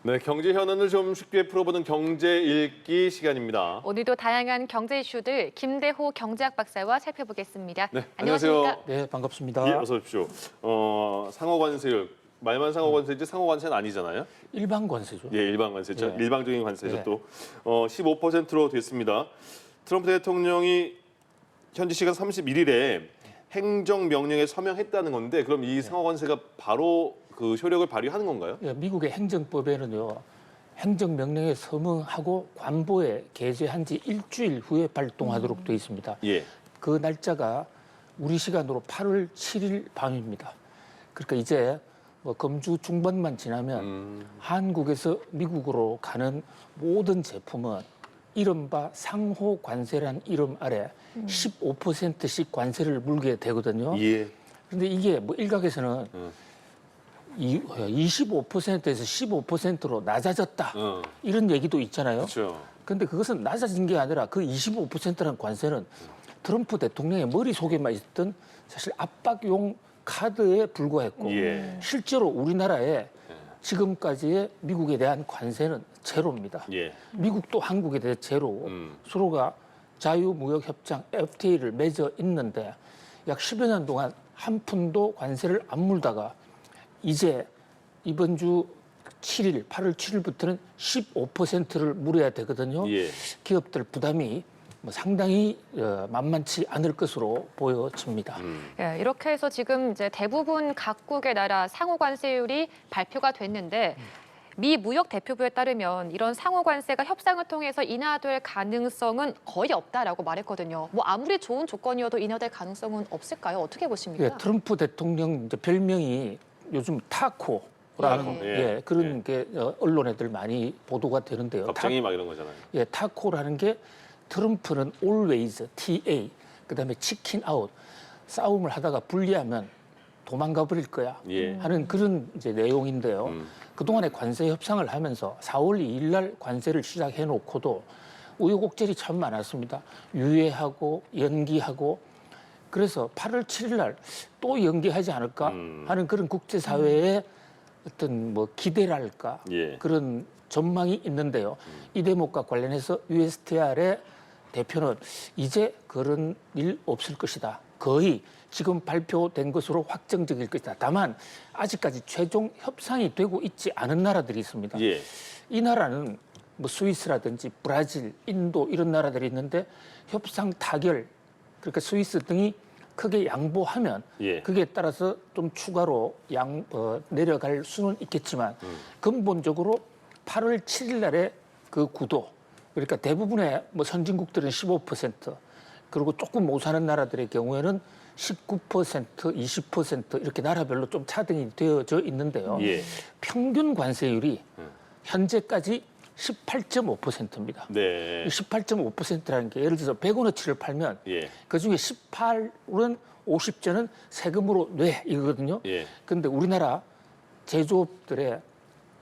네, 경제 현안을 좀 쉽게 풀어보는 경제 읽기 시간입니다. 오늘도 다양한 경제 이슈들 김대호 경제학 박사와 살펴보겠습니다. 네, 안녕하십니까? 안녕하세요. 네, 반갑습니다. 예, 어서 오십시오. 상호 관세율, 말만 상호 관세지 상호 관세는 아니잖아요. 일반 관세죠. 예, 일반 관세죠. 예. 일방적인 관세죠. 예. 또 15%로 됐습니다. 트럼프 대통령이 현지 시간 31일에 행정명령에 서명했다는 건데, 그럼 이 상호 관세가 바로 그 효력을 발휘하는 건가요? 예, 미국의 행정법에는요, 행정명령에 서명하고 관보에 게재한 지 일주일 후에 발동하도록 되어 있습니다. 예. 그 날짜가 우리 시간으로 8월 7일 밤입니다. 그러니까 이제 뭐 금주 중반만 지나면 한국에서 미국으로 가는 모든 제품은 이른바 상호 관세란 이름 아래 15%씩 관세를 물게 되거든요. 예. 그런데 이게 뭐 일각에서는 25%에서 15%로 낮아졌다. 이런 얘기도 있잖아요. 그렇죠. 근데 그것은 낮아진 게 아니라 그 25%라는 관세는 트럼프 대통령의 머릿속에만 있던 사실 압박용 카드에 불과했고 예. 실제로 우리나라에 지금까지의 미국에 대한 관세는 제로입니다. 예. 미국도 한국에 대해 제로고 서로가 자유무역협정 FTA를 맺어 있는데 약 10여 년 동안 한 푼도 관세를 안 물다가 이제 이번 주 7일, 8월 7일부터는 15%를 물어야 되거든요. 예. 기업들 부담이 뭐 상당히 만만치 않을 것으로 보여집니다. 예, 이렇게 해서 지금 이제 대부분 각국의 나라 상호 관세율이 발표가 됐는데 미 무역 대표부에 따르면 이런 상호 관세가 협상을 통해서 인하될 가능성은 거의 없다라고 말했거든요. 뭐 아무리 좋은 조건이어도 인하될 가능성은 없을까요? 어떻게 보십니까? 예, 트럼프 대통령 이제 별명이 요즘 타코라는 예. 그런 게 언론에들 많이 보도가 되는데요. 겁쟁이 막 이런 거잖아요. 예, 타코라는 게 트럼프는 always, TA, 그다음에 치킨 아웃, 싸움을 하다가 불리하면 도망가 버릴 거야 예. 하는 그런 이제 내용인데요. 그동안에 관세 협상을 하면서 4월 2일 날 관세를 시작해 놓고도 우여곡절이 참 많았습니다. 유예하고 연기하고 그래서 8월 7일 날 또 연기하지 않을까 하는 그런 국제사회의 어떤 뭐 기대랄까 예. 그런 전망이 있는데요. 이 대목과 관련해서 USTR의 대표는 이제 그런 일 없을 것이다. 거의 지금 발표된 것으로 확정적일 것이다. 다만 아직까지 최종 협상이 되고 있지 않은 나라들이 있습니다. 예. 이 나라는 뭐 스위스라든지 브라질, 인도 이런 나라들이 있는데 협상 타결, 그러니까 스위스 등이 크게 양보하면 예. 그게 따라서 좀 추가로 내려갈 수는 있겠지만 근본적으로 8월 7일 날에 그 구도, 그러니까 대부분의 뭐 선진국들은 15%, 그리고 조금 못 사는 나라들의 경우에는 19%, 20% 이렇게 나라별로 좀 차등이 되어져 있는데요. 예. 평균 관세율이 현재까지 18.5%입니다. 네. 18.5%라는 게 예를 들어서 100원어치를 팔면 예. 그중에 18은 50전은 세금으로 내 이거거든요. 예. 그런데 우리나라 제조업들의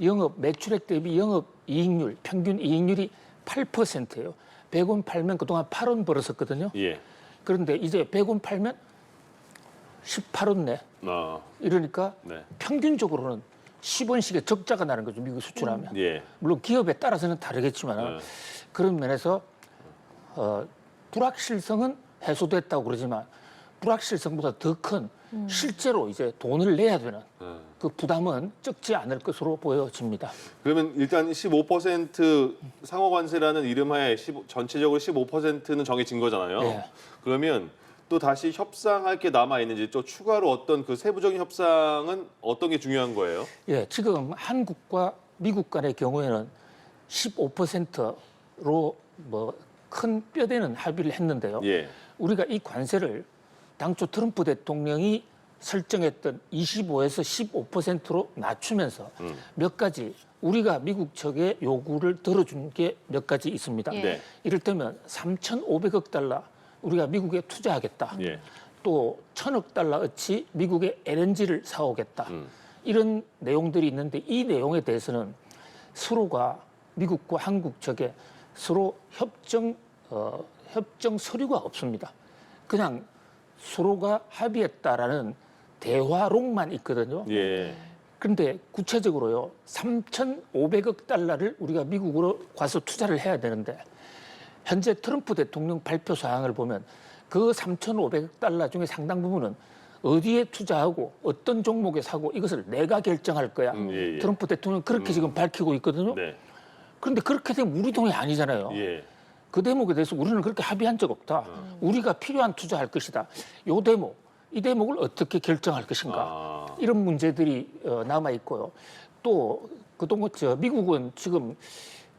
영업 매출액 대비 영업 이익률, 평균 이익률이 8%예요. 100원 팔면 그동안 8원 벌었었거든요. 예. 그런데 이제 100원 팔면 18원 내. 이러니까 네. 평균적으로는 10원씩의 적자가 나는 거죠. 미국 수출하면. 예. 물론 기업에 따라서는 다르겠지만 네. 그런 면에서 불확실성은 해소됐다고 그러지만 불확실성보다 더 큰 실제로 이제 돈을 내야 되는 그 부담은 적지 않을 것으로 보여집니다. 그러면 일단 15% 상호 관세라는 이름하에 전체적으로 15%는 정해진 거잖아요. 예. 그러면 또 다시 협상할 게 남아 있는지 또 추가로 어떤 그 세부적인 협상은 어떤 게 중요한 거예요? 예, 지금 한국과 미국 간의 경우에는 15%로 뭐 큰 뼈대는 합의를 했는데요. 예. 우리가 이 관세를 당초 트럼프 대통령이 설정했던 25에서 15%로 낮추면서 몇 가지 우리가 미국 측의 요구를 들어준 게 몇 가지 있습니다. 예. 네. 이를테면 3,500억 달러 우리가 미국에 투자하겠다. 예. 또 1,000억 달러어치 미국의 LNG를 사오겠다. 이런 내용들이 있는데 이 내용에 대해서는 서로가 미국과 한국 측에 서로 협정 서류가 없습니다. 그냥 서로가 합의했다라는 대화록만 있거든요. 예. 그런데 구체적으로요, 3,500억 달러를 우리가 미국으로 가서 투자를 해야 되는데 현재 트럼프 대통령 발표 사항을 보면 그 3,500억 달러 중에 상당 부분은 어디에 투자하고 어떤 종목에 사고 이것을 내가 결정할 거야. 예. 트럼프 대통령 그렇게 지금 밝히고 있거든요. 네. 그런데 그렇게 되면 우리 돈이 아니잖아요. 예. 그 대목에 대해서 우리는 그렇게 합의한 적 없다. 우리가 필요한 투자할 것이다. 요 대목, 이 대목을 어떻게 결정할 것인가. 아. 이런 문제들이 남아 있고요. 또 그동안 미국은 지금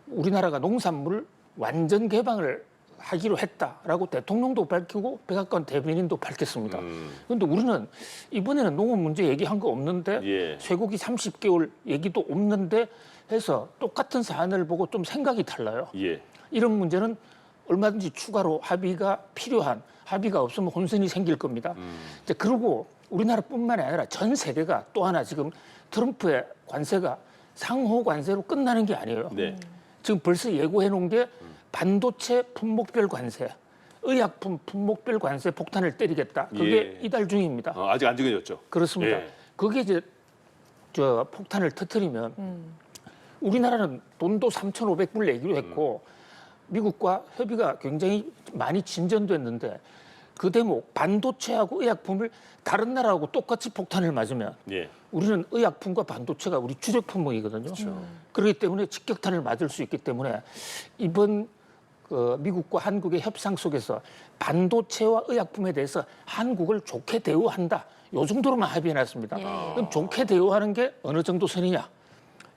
우리나라가 농산물을 완전 개방을 하기로 했다라고 대통령도 밝히고 백악관 대변인도 밝혔습니다. 그런데 우리는 이번에는 농업 문제 얘기한 거 없는데 예. 쇠고기 30개월 얘기도 없는데 해서 똑같은 사안을 보고 좀 생각이 달라요. 예. 이런 문제는 얼마든지 추가로 합의가 필요한, 합의가 없으면 혼선이 생길 겁니다. 이제 그리고 우리나라뿐만 아니라 전 세계가 또 하나 지금 트럼프의 관세가 상호 관세로 끝나는 게 아니에요. 네. 지금 벌써 예고해 놓은 게 반도체 품목별 관세, 의약품 품목별 관세 폭탄을 때리겠다. 그게 예. 이달 중입니다. 아직 안 정해졌죠. 그렇습니다. 예. 그게 이제 폭탄을 터뜨리면 우리나라는 돈도 3,500불 내기로 했고 미국과 협의가 굉장히 많이 진전됐는데 그 대목 반도체하고 의약품을 다른 나라하고 똑같이 폭탄을 맞으면 예. 우리는 의약품과 반도체가 우리 주력 품목이거든요. 그렇기 때문에 직격탄을 맞을 수 있기 때문에 이번 미국과 한국의 협상 속에서 반도체와 의약품에 대해서 한국을 좋게 대우한다. 요 정도로만 합의해놨습니다. 예. 그럼 좋게 대우하는 게 어느 정도 선이냐?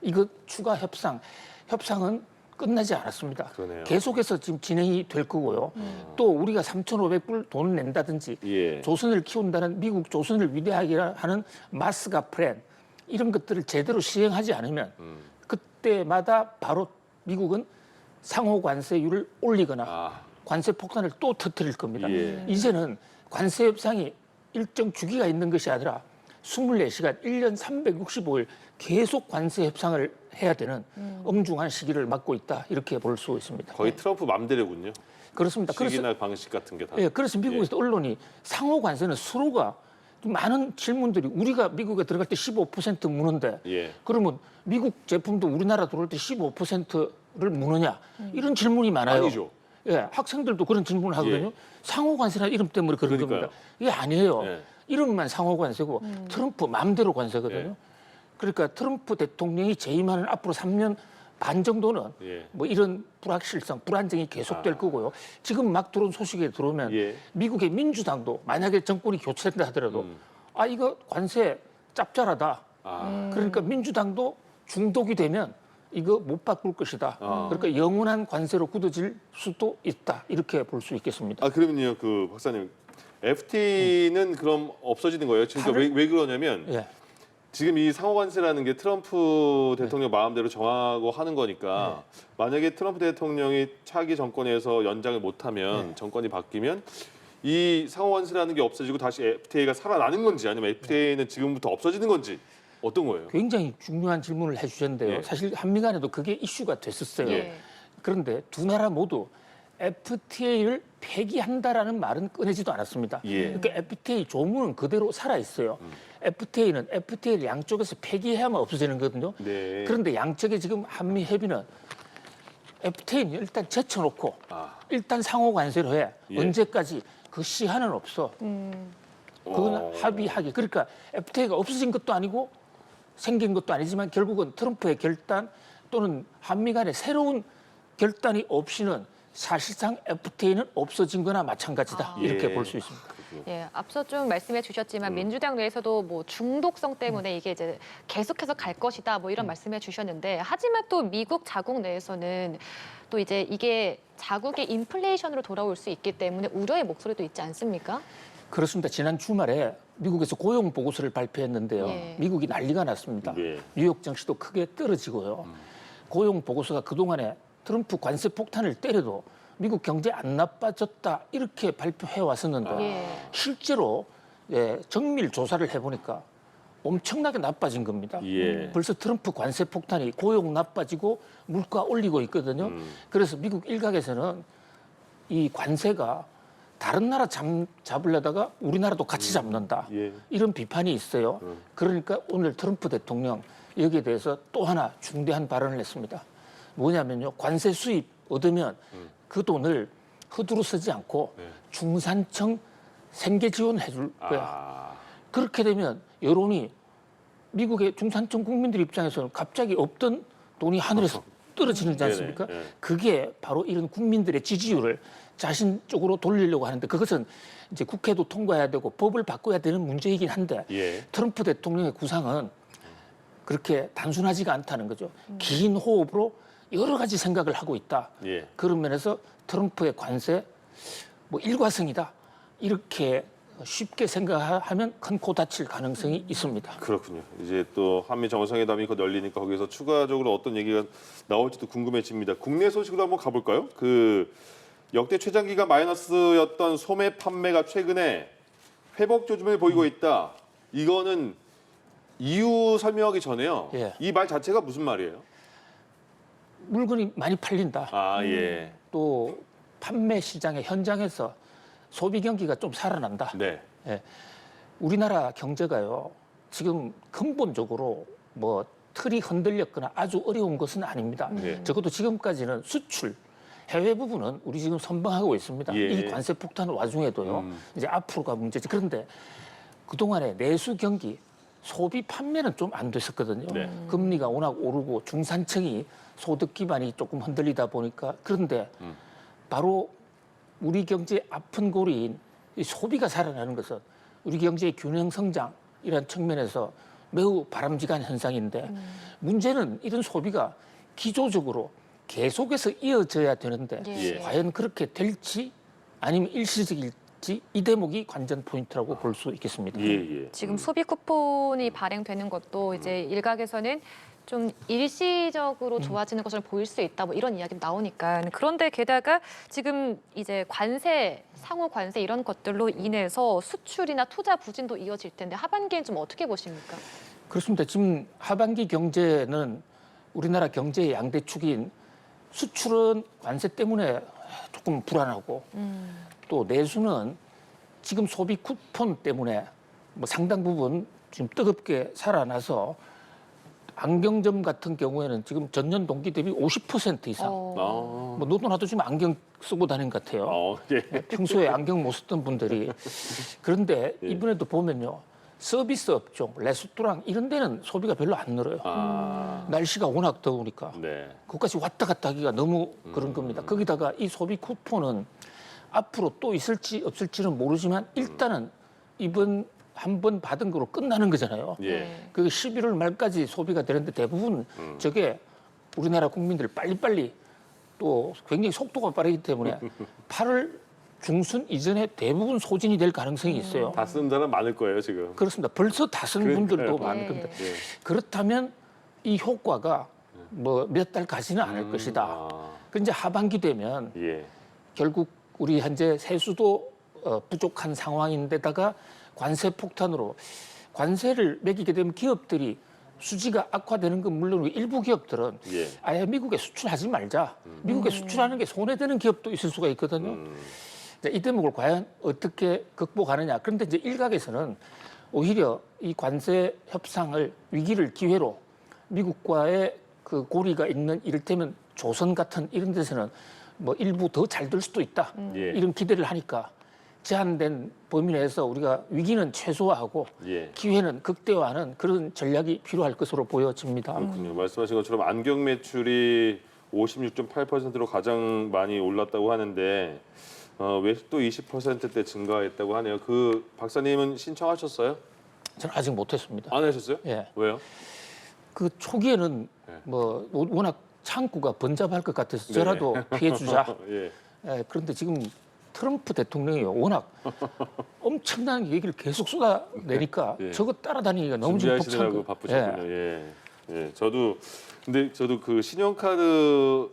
이거 추가 협상은 끝나지 않았습니다. 그러네요. 계속해서 지금 진행이 될 거고요. 또 우리가 3,500불 돈을 낸다든지 예. 조선을 키운다는 미국 조선을 위대하게 하는 마스가 플랜 이런 것들을 제대로 시행하지 않으면 그때마다 바로 미국은 상호 관세율을 올리거나 아. 관세 폭탄을 또 터뜨릴 겁니다. 예. 이제는 관세 협상이 일정 주기가 있는 것이 아니라 24시간 1년 365일 계속 관세 협상을 해야 되는 엄중한 시기를 맞고 있다. 이렇게 볼 수 있습니다. 거의 트럼프 맘대로군요. 그렇습니다. 시기나 방식 같은 게 다. 예, 그래서 미국에서 언론이 상호 관세는 서로가 많은 질문들이 우리가 미국에 들어갈 때 15% 무는데 예. 그러면 미국 제품도 우리나라 들어올 때 15%를 무느냐 이런 질문이 많아요. 아니죠. 예, 학생들도 그런 질문을 하거든요. 예. 상호 관세라는 이름 때문에 그런 그러니까요. 겁니다. 이게 아니에요. 예. 이름만 상호 관세고 트럼프 마음대로 관세거든요. 예. 그러니까 트럼프 대통령이 재임하는 앞으로 3년 반 정도는 예. 뭐 이런 불확실성, 불안정이 계속될 거고요. 지금 막 들어온 소식에 들어오면 예. 미국의 민주당도 만약에 정권이 교체된다 하더라도 아 이거 관세 짭짤하다. 아. 그러니까 민주당도 중독이 되면 이거 못 바꿀 것이다. 아. 그러니까 영원한 관세로 굳어질 수도 있다. 이렇게 볼 수 있겠습니다. 아 그러면요, 그 박사님, FTA는 그럼 없어지는 거예요? 그러니까 왜 그러냐면 예. 지금 이 상호관세라는 게 트럼프 대통령 마음대로 정하고 하는 거니까 만약에 트럼프 대통령이 차기 정권에서 연장을 못하면 정권이 바뀌면 이 상호관세라는 게 없어지고 다시 FTA가 살아나는 건지 아니면 FTA는 지금부터 없어지는 건지 어떤 거예요? 굉장히 중요한 질문을 해주셨는데요. 예. 사실 한미 간에도 그게 이슈가 됐었어요. 예. 그런데 두 나라 모두 FTA를 폐기한다라는 말은 꺼내지도 않았습니다. 예. 그러니까 FTA 조문은 그대로 살아 있어요. FTA는 FTA를 양쪽에서 폐기해야만 없어지는 거거든요. 네. 그런데 양쪽에 지금 한미 협의는 FTA는 일단 제쳐놓고 아. 일단 상호 관세로 해. 예. 언제까지 그 시한은 없어. 그건 합의하기. 그러니까 FTA가 없어진 것도 아니고 생긴 것도 아니지만 결국은 트럼프의 결단 또는 한미 간의 새로운 결단이 없이는 사실상 FTA는 없어진 거나 마찬가지다. 이렇게 예. 볼 수 있습니다. 예, 앞서 좀 말씀해 주셨지만 민주당 내에서도 뭐 중독성 때문에 이게 이제 계속해서 갈 것이다 뭐 이런 말씀해 주셨는데 하지만 또 미국 자국 내에서는 또 이제 이게 자국의 인플레이션으로 돌아올 수 있기 때문에 우려의 목소리도 있지 않습니까? 그렇습니다. 지난 주말에 미국에서 고용 보고서를 발표했는데요. 예. 미국이 난리가 났습니다. 네. 뉴욕 증시도 크게 떨어지고요. 고용 보고서가 그동안에 트럼프 관세 폭탄을 때려도 미국 경제 안 나빠졌다 이렇게 발표해 왔었는데 예. 실제로 정밀 조사를 해보니까 엄청나게 나빠진 겁니다. 예. 벌써 트럼프 관세 폭탄이 고용 나빠지고 물가 올리고 있거든요. 그래서 미국 일각에서는 이 관세가 다른 나라 잡으려다가 우리나라도 같이 잡는다. 예. 이런 비판이 있어요. 그러니까 오늘 트럼프 대통령 여기에 대해서 또 하나 중대한 발언을 했습니다. 뭐냐면요. 관세 수입 얻으면 그 돈을 허투루 쓰지 않고 네. 중산층 생계 지원해 줄 거야. 아, 그렇게 되면 여론이 미국의 중산층 국민들 입장에서는 갑자기 없던 돈이 하늘에서 떨어지지 않습니까? 네네, 네. 그게 바로 이런 국민들의 지지율을 자신 쪽으로 돌리려고 하는데 그것은 이제 국회도 통과해야 되고 법을 바꿔야 되는 문제이긴 한데 예. 트럼프 대통령의 구상은 그렇게 단순하지가 않다는 거죠. 긴 호흡으로 여러 가지 생각을 하고 있다. 예. 그런 면에서 트럼프의 관세 뭐 일과성이다. 이렇게 쉽게 생각하면 큰 코 다칠 가능성이 있습니다. 그렇군요. 이제 또 한미 정상회담이 곧 열리니까 거기서 추가적으로 어떤 얘기가 나올지도 궁금해집니다. 국내 소식으로 한번 가볼까요? 그 역대 최장기가 마이너스였던 소매 판매가 최근에 회복 조짐을 보이고 있다. 이거는 이유 설명하기 전에요. 예. 이 말 자체가 무슨 말이에요? 물건이 많이 팔린다. 아, 예. 또 판매 시장의 현장에서 소비 경기가 좀 살아난다. 네. 예. 우리나라 경제가요. 지금 근본적으로 뭐 틀이 흔들렸거나 아주 어려운 것은 아닙니다. 네. 적어도 지금까지는 수출 해외 부분은 우리 지금 선방하고 있습니다. 예. 이 관세 폭탄 와중에도요. 이제 앞으로가 문제지. 그런데 그동안에 내수 경기, 소비 판매는 좀 안 됐었거든요. 네. 금리가 워낙 오르고 중산층이 소득 기반이 조금 흔들리다 보니까 그런데 바로 우리 경제의 아픈 고리인 이 소비가 살아나는 것은 우리 경제의 균형 성장이라는 측면에서 매우 바람직한 현상인데 문제는 이런 소비가 기조적으로 계속해서 이어져야 되는데 예. 과연 그렇게 될지 아니면 일시적일지 이 대목이 관전 포인트라고 볼 수 있겠습니다. 예, 예. 지금 소비 쿠폰이 발행되는 것도 이제 일각에서는 좀 일시적으로 좋아지는 것을 보일 수 있다, 뭐 이런 이야기도 나오니까. 그런데 게다가 지금 이제 관세, 상호 관세 이런 것들로 인해서 수출이나 투자 부진도 이어질 텐데 하반기엔 좀 어떻게 보십니까? 그렇습니다. 지금 하반기 경제는 우리나라 경제의 양대축인 수출은 관세 때문에 조금 불안하고 또 내수는 지금 소비 쿠폰 때문에 뭐 상당 부분 지금 뜨겁게 살아나서 안경점 같은 경우에는 지금 전년 동기 대비 50% 이상. 아, 뭐 너도 나도 지금 안경 쓰고 다니는 것 같아요. 예. 평소에 안경 못 쓰던 분들이. 그런데 예. 이번에도 보면요. 서비스 업종, 레스토랑 이런 데는 소비가 별로 안 늘어요. 아, 날씨가 워낙 더우니까. 네. 그것까지 왔다 갔다 하기가 너무 그런 겁니다. 거기다가 이 소비 쿠폰은 앞으로 또 있을지 없을지는 모르지만 일단은 이번 한 번 받은 거로 끝나는 거잖아요. 예. 그게 11월 말까지 소비가 되는데 대부분 저게 우리나라 국민들 빨리빨리 또 굉장히 속도가 빠르기 때문에 8월 중순 이전에 대부분 소진이 될 가능성이 있어요. 다 쓰는 사람 많을 거예요, 지금. 그렇습니다. 벌써 다 쓰는 그러니까요. 분들도 많을 예. 겁니다. 예. 그렇다면 이 효과가 뭐 몇 달 가지는 않을 것이다. 아, 그 이제 하반기 되면 예. 결국 우리 현재 세수도 부족한 상황인데다가 관세 폭탄으로 관세를 매기게 되면 기업들이 수지가 악화되는 건 물론 일부 기업들은 예. 아예 미국에 수출하지 말자. 미국에 수출하는 게 손해되는 기업도 있을 수가 있거든요. 자, 이 대목을 과연 어떻게 극복하느냐. 그런데 이제 일각에서는 오히려 이 관세 협상을 위기를 기회로 미국과의 그 고리가 있는 이를테면 조선 같은 이런 데서는 뭐 일부 더 잘 될 수도 있다. 예. 이런 기대를 하니까 제한된 범위 내에서 우리가 위기는 최소화하고 예. 기회는 극대화하는 그런 전략이 필요할 것으로 보여집니다. 그렇군요. 말씀하신 것처럼 안경 매출이 56.8%로 가장 많이 올랐다고 하는데 외식도 20%대 증가했다고 하네요. 그 박사님은 신청하셨어요? 저는 아직 못했습니다. 안 하셨어요? 예. 왜요? 그 초기에는 네. 뭐 워낙 창구가 번잡할 것 같아서 네네. 저라도 피해주자. 예. 예, 그런데 지금 트럼프 대통령이 워낙 엄청난 얘기를 계속 쏟아내니까 예. 저거 따라다니기가 너무 좀 준비하시느라고 벅차고. 바쁘셨군요. 예. 예. 저도 그 신용카드로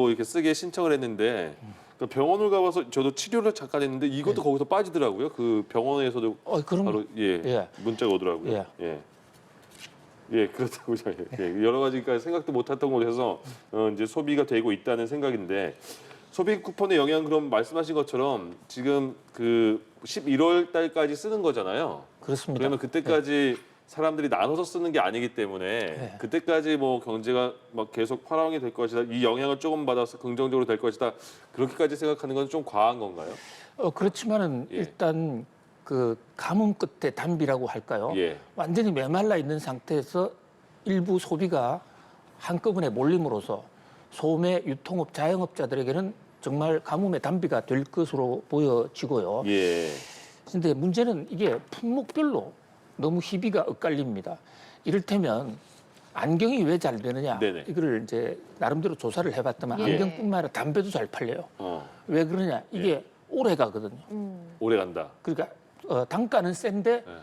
이렇게 쓰게 신청을 했는데 그 병원을 가봐서 저도 치료를 잠깐 했는데 이것도 거기서 빠지더라고요. 그 병원에서도 그럼 바로 예. 문자가 오더라고요. 예. 예. 예, 그렇다고요. 예, 여러 가지가 생각도 못했던 곳에서 이제 소비가 되고 있다는 생각인데 소비 쿠폰의 영향 그럼 말씀하신 것처럼 지금 그 11월 달까지 쓰는 거잖아요. 그렇습니다. 그러면 그때까지 사람들이 나눠서 쓰는 게 아니기 때문에 그때까지 뭐 경제가 막 계속 활황이 될 것이다. 이 영향을 조금 받아서 긍정적으로 될 것이다. 그렇게까지 생각하는 건 좀 과한 건가요? 그렇지만은 예. 일단 그 가뭄 끝에 단비라고 할까요? 예. 완전히 메말라 있는 상태에서 일부 소비가 한꺼번에 몰림으로써 소매, 유통업, 자영업자들에게는 정말 가뭄의 단비가 될 것으로 보여지고요. 예. 근데 문제는 이게 품목별로 너무 희비가 엇갈립니다. 이를테면 안경이 왜 잘 되느냐? 네네. 이거를 이제 나름대로 조사를 해봤더만 예. 안경뿐만 아니라 담배도 잘 팔려요. 어. 왜 그러냐? 이게 오래 가거든요. 오래 간다. 그러니까 단가는 센데 네.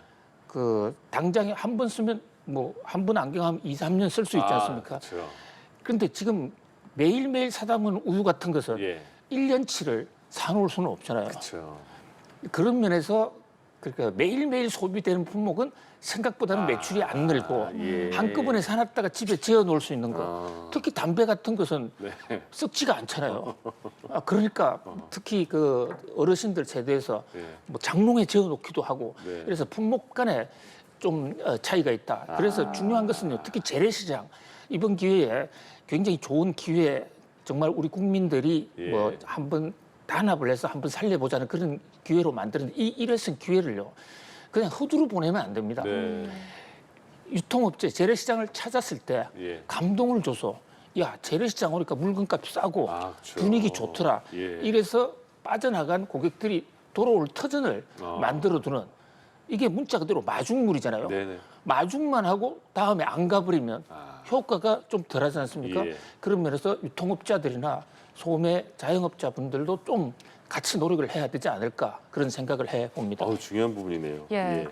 그 당장에 한 번 쓰면 뭐 한 번 안경하면 2, 3년 쓸 수 있지 않습니까? 그렇죠. 그런데 지금 매일매일 사다 먹는 우유 같은 것은 예. 1년치를 사놓을 수는 없잖아요. 그렇죠. 그런 면에서 그러니까 매일매일 소비되는 품목은 생각보다는 매출이 안 늘고 예. 한꺼번에 사놨다가 집에 재워 놓을 수 있는 거. 아. 특히 담배 같은 것은 네. 썩지가 않잖아요. 그러니까 특히 그 어르신들 세대에서 예. 뭐 장롱에 재워 놓기도 하고 네. 그래서 품목 간에 좀 차이가 있다. 그래서 중요한 것은요. 특히 재래시장 이번 기회에 굉장히 좋은 기회 정말 우리 국민들이 예. 뭐 한번 단합을 해서 한번 살려보자는 그런 기회로 만드는 이 일회성 기회를요. 그냥 허투루 보내면 안 됩니다. 네. 유통업체 재래시장을 찾았을 때 예. 감동을 줘서 야 재래시장 오니까 물건값 싸고 아, 그렇죠. 분위기 좋더라. 예. 이래서 빠져나간 고객들이 돌아올 터전을 만들어두는 이게 문자 그대로 마중물이잖아요. 네네. 마중만 하고 다음에 안 가버리면 아. 효과가 좀 덜하지 않습니까? 예. 그런 면에서 유통업자들이나 소매 자영업자분들도 좀 같이 노력을 해야 되지 않을까 그런 생각을 해봅니다. 중요한 부분이네요. 예.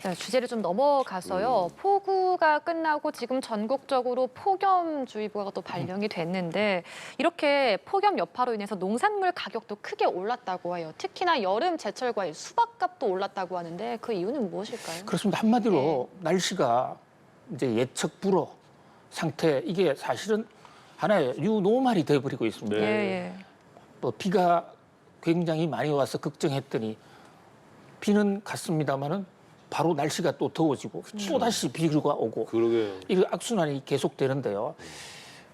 자, 주제를 좀 넘어가서요. 폭우가 끝나고 지금 전국적으로 폭염주의보가 또 발령이 됐는데 이렇게 폭염 여파로 인해서 농산물 가격도 크게 올랐다고 해요. 특히나 여름 제철 과일 수박값도 올랐다고 하는데 그 이유는 무엇일까요? 그렇습니다. 한마디로 날씨가 이제 예측 불허 상태 이게 사실은 하나의 뉴노멀이 돼버리고 있습니다. 네. 예. 뭐 비가 굉장히 많이 와서 걱정했더니 비는 갔습니다마는 바로 날씨가 또 더워지고 또 다시 비가 오고 그러게요. 이 악순환이 계속되는데요.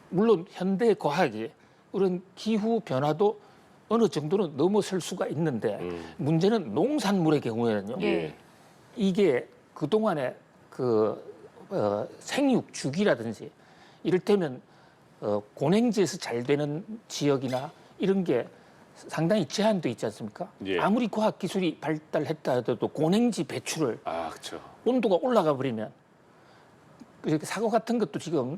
물론 현대 과학이 이런 기후 변화도 어느 정도는 넘어설 수가 있는데 문제는 농산물의 경우에는요. 예. 이게 그동안에 생육 주기라든지 이를테면 고냉지에서 잘 되는 지역이나 이런 게 상당히 제한돼 있지 않습니까? 예. 아무리 과학 기술이 발달했다 하더라도 고냉지 배출을 그렇죠. 온도가 올라가 버리면 이렇게 사고 같은 것도 지금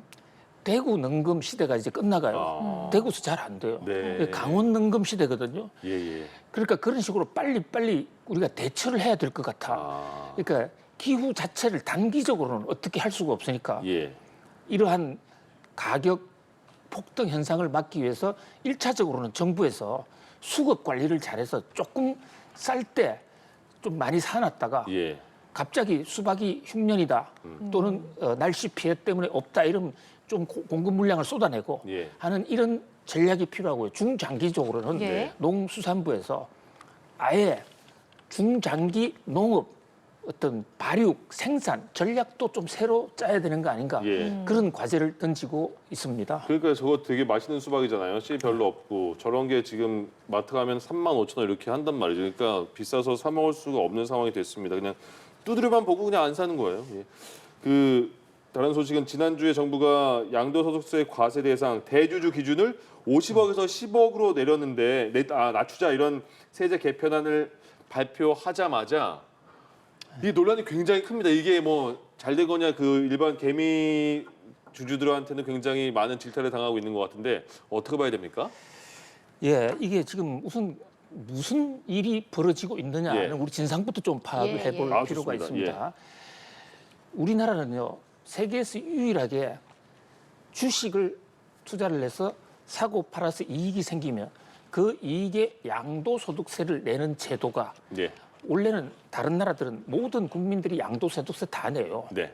대구 능금 시대가 이제 끝나가요. 대구에서 잘 안 돼요. 네. 강원 능금 시대거든요. 예. 그러니까 그런 식으로 빨리 우리가 대처를 해야 될 것 같아. 그러니까 기후 자체를 단기적으로는 어떻게 할 수가 없으니까 예. 이러한 가격 폭등 현상을 막기 위해서 1차적으로는 정부에서 수급 관리를 잘해서 조금 쌀 때 좀 많이 사놨다가 예. 갑자기 수박이 흉년이다 또는 날씨 피해 때문에 없다 이러면 좀 공급 물량을 쏟아내고 예. 하는 이런 전략이 필요하고요. 중장기적으로는 예. 농수산부에서 아예 중장기 농업 어떤 발육, 생산 전략도 좀 새로 짜야 되는 거 아닌가 예. 그런 과제를 던지고 있습니다. 그러니까 저거 되게 맛있는 수박이잖아요. 씨 별로 없고 저런 게 지금 마트 가면 35,000원 이렇게 한단 말이죠. 그러니까 비싸서 사 먹을 수가 없는 상황이 됐습니다. 그냥 두드려만 보고 그냥 안 사는 거예요. 예. 그 다른 소식은 지난주에 정부가 양도소득세 과세 대상 대주주 기준을 50억에서 10억으로 내렸는데 낮추자 이런 세제 개편안을 발표하자마자 이 논란이 굉장히 큽니다. 이게 뭐 잘 된 거냐 그 일반 개미 주주들한테는 굉장히 많은 질타를 당하고 있는 것 같은데 어떻게 봐야 됩니까? 예, 이게 지금 무슨 일이 벌어지고 있느냐는 예. 우리 진상부터 좀 파악을 예, 해볼 예. 필요가 좋습니다. 있습니다. 우리나라는요 세계에서 유일하게 주식을 투자를 해서 사고 팔아서 이익이 생기면 그 이익에 양도소득세를 내는 제도가 예. 원래는 다른 나라들은 모든 국민들이 양도소득세 다 내요. 네.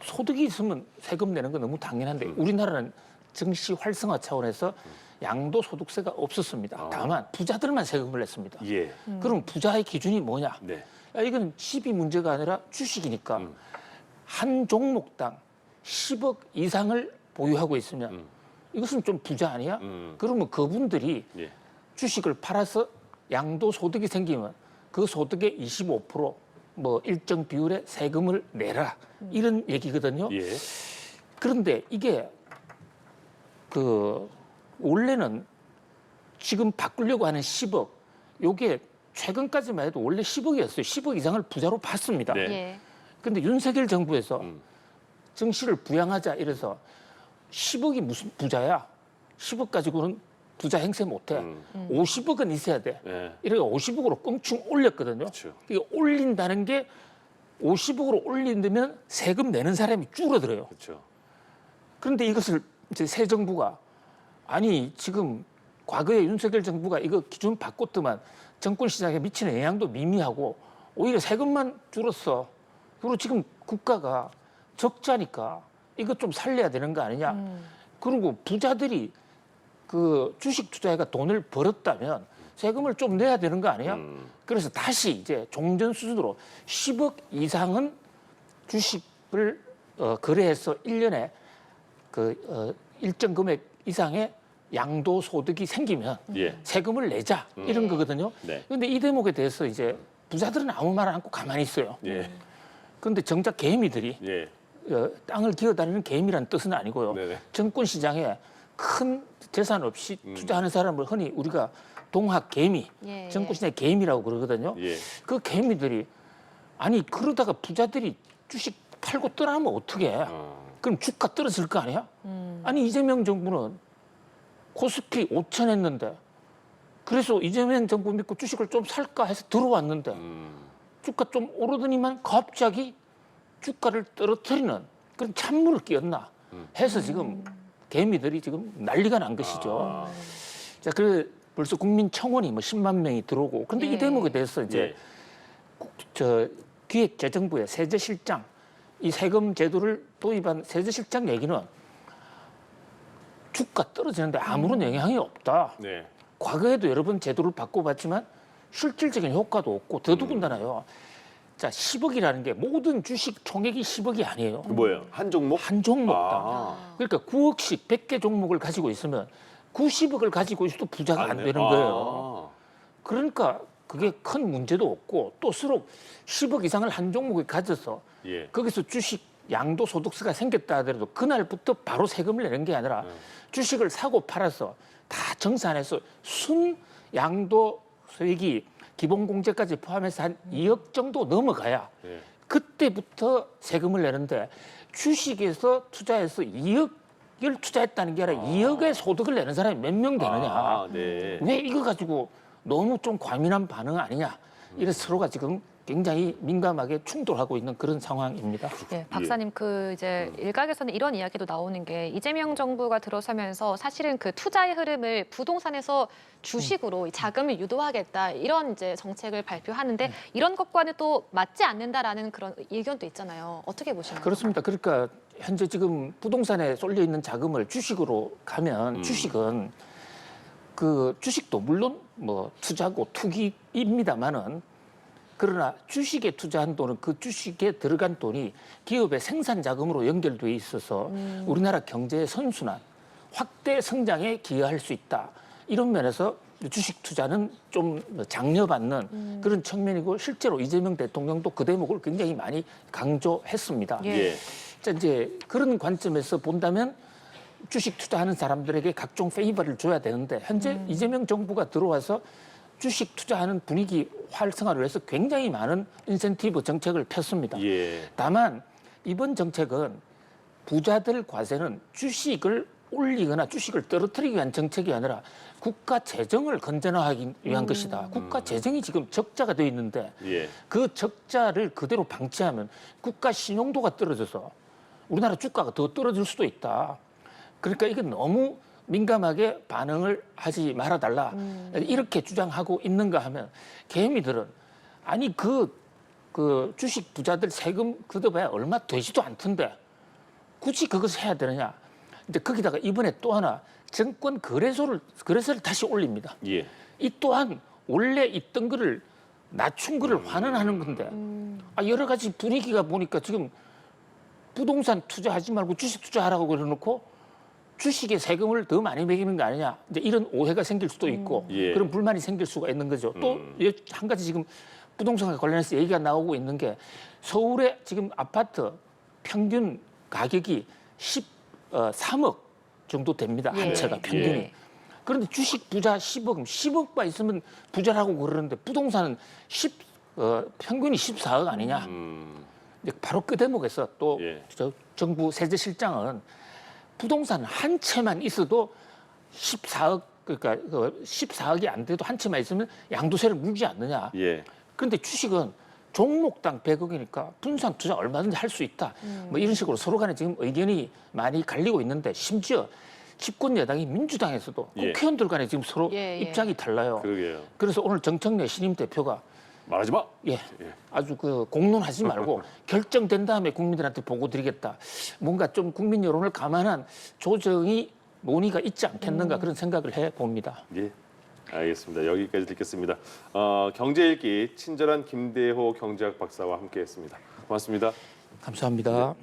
소득이 있으면 세금 내는 건 너무 당연한데 우리나라는 증시 활성화 차원에서 양도소득세가 없었습니다. 다만 부자들만 세금을 냈습니다. 예. 그럼 부자의 기준이 뭐냐? 네. 야, 이건 집이 문제가 아니라 주식이니까 한 종목당 10억 이상을 보유하고 있으면 이것은 좀 부자 아니야? 그러면 그분들이 예. 주식을 팔아서 양도소득이 생기면 그 소득의 25%뭐 일정 비율의 세금을 내라 이런 얘기거든요. 예. 그런데 이게 그 원래는 지금 바꾸려고 하는 10억 요게 최근까지만 해도 원래 10억이었어요. 10억 이상을 부자로 봤습니다. 네. 예. 근데 윤석열 정부에서 정씨를 부양하자 이래서 10억이 무슨 부자야? 10억 가지고는 부자 행세 못해. 50억은 있어야 돼. 예. 이렇게 50억으로 껑충 올렸거든요. 그렇죠. 이게 올린다는 게 50억으로 올린다면 세금 내는 사람이 줄어들어요. 그렇죠. 그런데 이것을 이제 새 정부가 아니 지금 과거에 윤석열 정부가 이거 기준 바꿨더만 정권 시장에 미치는 영향도 미미하고 오히려 세금만 줄었어. 그리고 지금 국가가 적자니까 이거 좀 살려야 되는 거 아니냐. 그리고 부자들이 그 주식 투자해가 돈을 벌었다면 세금을 좀 내야 되는 거 아니야? 그래서 다시 이제 종전 수준으로 10억 이상은 주식을 거래해서 1년에 일정 금액 이상의 양도소득이 생기면 예. 세금을 내자 이런 거거든요. 네. 그런데 이 대목에 대해서 이제 부자들은 아무 말 안 하고 가만히 있어요. 예. 그런데 정작 개미들이 예. 땅을 기어다니는 개미라는 뜻은 아니고요. 네네. 정권 시장에 큰 재산 없이 투자하는 사람을 흔히 우리가 동학 개미, 예, 정권 예. 시장의 개미라고 그러거든요. 예. 그 개미들이 아니 그러다가 부자들이 주식 팔고 떠나면 어떻게 해? 그럼 주가 떨어질 거 아니야? 아니 이재명 정부는 코스피 5천 했는데 그래서 이재명 정부 믿고 주식을 좀 살까 해서 들어왔는데 주가 좀 오르더니만 갑자기 주가를 떨어뜨리는 그런 찬물을 끼얹나 해서 지금 개미들이 지금 난리가 난 것이죠. 자, 그래 벌써 국민청원이 뭐 10만 명이 들어오고 근데 예. 이 대목에 대해서 이제 저 기획재정부의 세제실장 이 세금 제도를 도입한 세제실장 얘기는 주가 떨어지는데 아무런 영향이 없다. 네. 과거에도 여러 번 제도를 바꿔봤지만 실질적인 효과도 없고 더더군다나요. 자, 10억이라는 게 모든 주식 총액이 10억이 아니에요. 그 뭐예요? 한 종목? 한 종목당. 아. 그러니까 9억씩 100개 종목을 가지고 있으면 90억을 가지고 있어도 부자가 안 되는 아. 거예요. 그러니까 그게 큰 문제도 없고 또 수록 10억 이상을 한 종목에 가져서 예. 거기서 주식 양도소득세가 생겼다 하더라도 그날부터 바로 세금을 내는 게 아니라 주식을 사고 팔아서 다 정산해서 순 양도소득이 기본공제까지 포함해서 한 2억 정도 넘어가야 예. 그때부터 세금을 내는데 주식에서 투자해서 2억을 투자했다는 게 아니라 2억의 소득을 내는 사람이 몇 명 되느냐. 아, 네. 왜 이거 가지고 너무 좀 과민한 반응 아니냐. 이래서 서로가 지금 굉장히 민감하게 충돌하고 있는 그런 상황입니다. 예, 박사님 그 이제 일각에서는 이런 이야기도 나오는 게 이재명 정부가 들어서면서 사실은 그 투자의 흐름을 부동산에서 주식으로 이 자금을 유도하겠다 이런 이제 정책을 발표하는데 이런 것과는 또 맞지 않는다라는 그런 의견도 있잖아요. 어떻게 보시나요? 그렇습니다. 그러니까 현재 지금 부동산에 쏠려 있는 자금을 주식으로 가면 주식은 그 주식도 물론 뭐 투자고 투기입니다만은 그러나 주식에 투자한 돈은 그 주식에 들어간 돈이 기업의 생산 자금으로 연결돼 있어서 우리나라 경제의 선순환, 확대 성장에 기여할 수 있다. 이런 면에서 주식 투자는 좀 장려받는 그런 측면이고 실제로 이재명 대통령도 그 대목을 굉장히 많이 강조했습니다. 예. 예. 자, 이제 그런 관점에서 본다면 주식 투자하는 사람들에게 각종 페이버를 줘야 되는데 현재 이재명 정부가 들어와서 주식 투자하는 분위기 활성화를 위해서 굉장히 많은 인센티브 정책을 폈습니다. 예. 다만 이번 정책은 부자들 과세는 주식을 올리거나 주식을 떨어뜨리기 위한 정책이 아니라 국가 재정을 건전화하기 위한 것이다. 국가 재정이 지금 적자가 돼 있는데 예. 그 적자를 그대로 방치하면 국가 신용도가 떨어져서 우리나라 주가가 더 떨어질 수도 있다. 그러니까 이게 너무 민감하게 반응을 하지 말아달라. 이렇게 주장하고 있는가 하면 개미들은 아니 그 주식 부자들 세금 걷어봐야 얼마 되지도 않던데 굳이 그것을 해야 되느냐. 근데 거기다가 이번에 또 하나 증권 거래소를 다시 올립니다. 예. 이 또한 원래 있던 거를 낮춘 거를 환원하는 건데 여러 가지 분위기가 보니까 지금 부동산 투자하지 말고 주식 투자하라고 그래놓고 주식에 세금을 더 많이 매기는 거 아니냐, 이제 이런 오해가 생길 수도 있고 예. 그런 불만이 생길 수가 있는 거죠. 또 한 가지 지금 부동산과 관련해서 얘기가 나오고 있는 게 서울의 지금 아파트 평균 가격이 13억 정도 됩니다. 예. 한 채가 평균이. 예. 그런데 주식 부자 10억만 있으면 부자라고 그러는데 부동산은 평균이 14억 아니냐. 이제 바로 그 대목에서 또 예. 정부 세제실장은 부동산 한 채만 있어도 14억, 그러니까 14억이 안 돼도 한 채만 있으면 양도세를 물지 않느냐. 예. 그런데 주식은 종목당 100억이니까 분산 투자 얼마든지 할 수 있다. 뭐 이런 식으로 서로 간에 지금 의견이 많이 갈리고 있는데 심지어 집권 여당이 민주당에서도 예. 국회의원들 간에 지금 서로 예, 예. 입장이 달라요. 그러게요. 그래서 오늘 정청래 신임 대표가 말하지 마. 아주 공론하지 말고 결정된 다음에 국민들한테 보고 드리겠다. 뭔가 좀 국민 여론을 감안한 조정이 논의가 있지 않겠는가 그런 생각을 해 봅니다. 예. 알겠습니다. 여기까지 듣겠습니다. 경제 읽기 친절한 김대호 경제학 박사와 함께했습니다. 고맙습니다. 감사합니다.